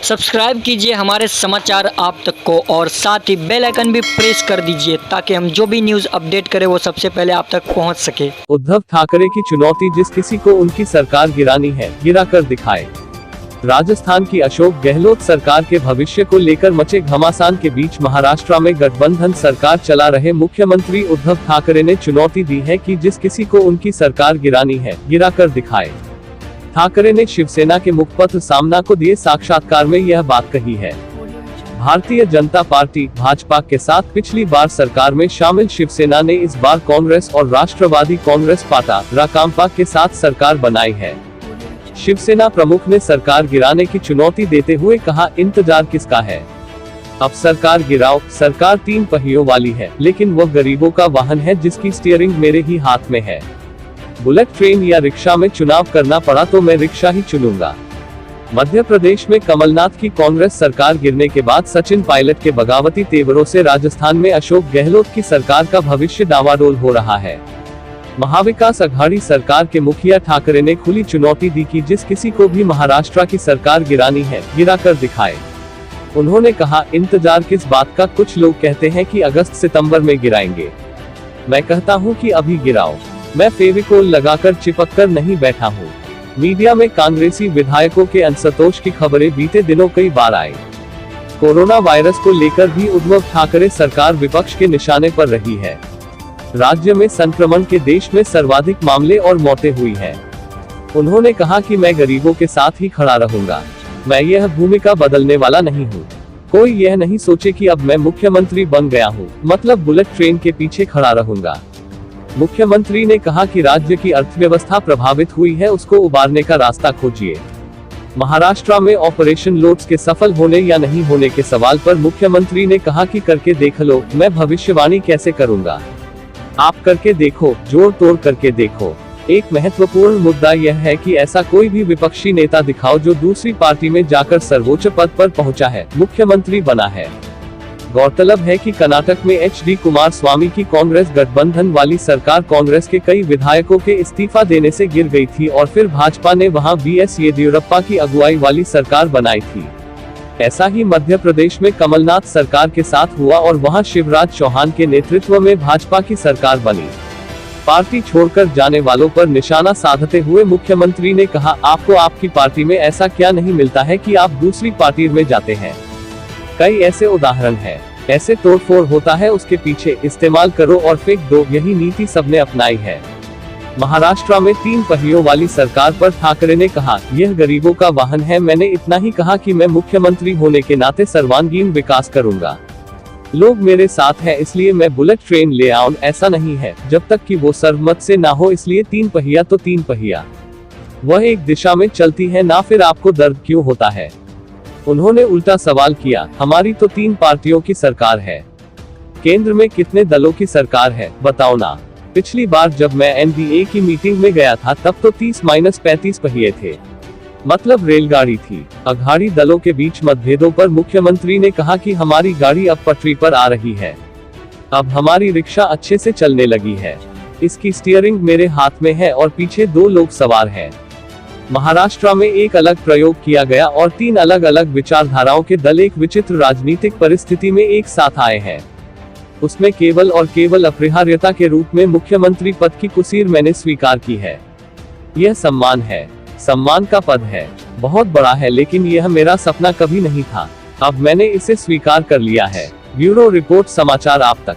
Subscribe कीजिए हमारे समाचार आप तक को और साथ ही बेल आइकन भी प्रेस कर दीजिए ताकि हम जो भी न्यूज़ अपडेट करें वो सबसे पहले आप तक पहुंच सके। उद्धव ठाकरे की चुनौती, जिस किसी को उनकी सरकार गिरानी है गिरा कर दिखाए। राजस्थान की अशोक गहलोत सरकार के भविष्य को लेकर मचे घमासान के बीच महाराष्ट्र में गठबंधन सरकार चला रहे मुख्यमंत्री उद्धव ठाकरे ने चुनौती दी है कि जिस किसी को उनकी सरकार गिरानी है गिरा कर दिखाए। ठाकरे ने शिवसेना के मुखपत्र सामना को दिए साक्षात्कार में यह बात कही है। भारतीय जनता पार्टी भाजपा के साथ पिछली बार सरकार में शामिल शिवसेना ने इस बार कांग्रेस और राष्ट्रवादी कांग्रेस पार्टी राकांपा के साथ सरकार बनाई है। शिवसेना प्रमुख ने सरकार गिराने की चुनौती देते हुए कहा, इंतजार किसका है, अब सरकार गिराओ। सरकार 3 पहियों वाली है, लेकिन वह गरीबों का वाहन है जिसकी स्टीयरिंग मेरे ही हाथ में है। बुलेट ट्रेन या रिक्शा में चुनाव करना पड़ा तो मैं रिक्शा ही चुनूंगा। मध्य प्रदेश में कमलनाथ की कांग्रेस सरकार गिरने के बाद सचिन पायलट के बगावती तेवरों से राजस्थान में अशोक गहलोत की सरकार का भविष्य डावाडोल हो रहा है। महाविकास अघाड़ी सरकार के मुखिया ठाकरे ने खुली चुनौती दी कि जिस किसी को भी महाराष्ट्र की सरकार गिरानी है गिरा कर दिखाए। उन्होंने कहा, इंतजार किस बात का, कुछ लोग कहते हैं कि अगस्त सितंबर में गिराएंगे, मैं कहता हूं कि अभी गिराओ। मैं फेविकोल लगाकर चिपक कर नहीं बैठा हूं। मीडिया में कांग्रेसी विधायकों के असंतोष की खबरें बीते दिनों कई बार आई। कोरोना वायरस को लेकर भी उद्धव ठाकरे सरकार विपक्ष के निशाने पर रही है। राज्य में संक्रमण के देश में सर्वाधिक मामले और मौतें हुई हैं। उन्होंने कहा कि मैं गरीबों के साथ ही खड़ा रहूंगा, मैं यह भूमिका बदलने वाला नहीं हूं। कोई यह नहीं सोचे कि अब मैं मुख्यमंत्री बन गया हूं, मतलब बुलेट ट्रेन के पीछे खड़ा रहूंगा। मुख्यमंत्री ने कहा कि राज्य की अर्थव्यवस्था प्रभावित हुई है, उसको उबारने का रास्ता खोजिए। महाराष्ट्र में ऑपरेशन लोटस के सफल होने या नहीं होने के सवाल पर मुख्यमंत्री ने कहा कि करके देख लो, मैं भविष्यवाणी कैसे करूंगा, आप करके देखो, जोड़ तोड़ करके देखो। एक महत्वपूर्ण मुद्दा यह है कि ऐसा कोई भी विपक्षी नेता दिखाओ जो दूसरी पार्टी में जाकर सर्वोच्च पद पर पहुंचा है, मुख्यमंत्री बना है। गौरतलब है कि कर्नाटक में HD कुमारस्वामी की कांग्रेस गठबंधन वाली सरकार कांग्रेस के कई विधायकों के इस्तीफा देने से गिर गई थी और फिर भाजपा ने वहां BS येदियुरप्पा की अगुवाई वाली सरकार बनाई थी। ऐसा ही मध्य प्रदेश में कमलनाथ सरकार के साथ हुआ और वहां शिवराज चौहान के नेतृत्व में भाजपा की सरकार बनी। पार्टी छोड़कर जाने वालों पर निशाना साधते हुए मुख्यमंत्री ने कहा, आपको आपकी पार्टी में ऐसा क्या नहीं मिलता है कि आप दूसरी पार्टी में जाते हैं। कई ऐसे उदाहरण हैं। ऐसे तोड़फोड़ होता है, उसके पीछे इस्तेमाल करो और फेंक दो, यही नीति सबने अपनाई है। महाराष्ट्र में 3 पहियों वाली सरकार पर ठाकरे ने कहा, यह गरीबों का वाहन है। मैंने इतना ही कहा कि मैं मुख्यमंत्री होने के नाते सर्वांगीण विकास करूंगा। लोग मेरे साथ हैं इसलिए मैं बुलेट ट्रेन ले आऊं, ऐसा नहीं है, जब तक कि वो सर्वमत से ना हो। इसलिए 3 पहिया तो 3 पहिया, वह एक दिशा में चलती है ना, फिर आपको दर्द क्यों होता है। उन्होंने उल्टा सवाल किया, हमारी तो 3 पार्टियों की सरकार है, केंद्र में कितने दलों की सरकार है बताओ ना। पिछली बार जब मैं NDA की मीटिंग में गया था तब तो 30-35 पहिए थे, मतलब रेलगाड़ी थी। अघाड़ी दलों के बीच मतभेदों पर मुख्यमंत्री ने कहा कि हमारी गाड़ी अब पटरी पर आ रही है, अब हमारी रिक्शा अच्छे से चलने लगी है, इसकी स्टीयरिंग मेरे हाथ में है और पीछे 2 लोग सवार हैं। महाराष्ट्र में एक अलग प्रयोग किया गया और 3 अलग अलग विचारधाराओं के दल एक विचित्र राजनीतिक परिस्थिति में एक साथ आए हैं। उसमें केवल और केवल अपरिहार्यता के रूप में मुख्यमंत्री पद की कुसीर मैंने स्वीकार की है। यह सम्मान है, सम्मान का पद है, बहुत बड़ा है, लेकिन यह मेरा सपना कभी नहीं था। अब मैंने इसे स्वीकार कर लिया है। ब्यूरो रिपोर्ट, समाचार आप तक।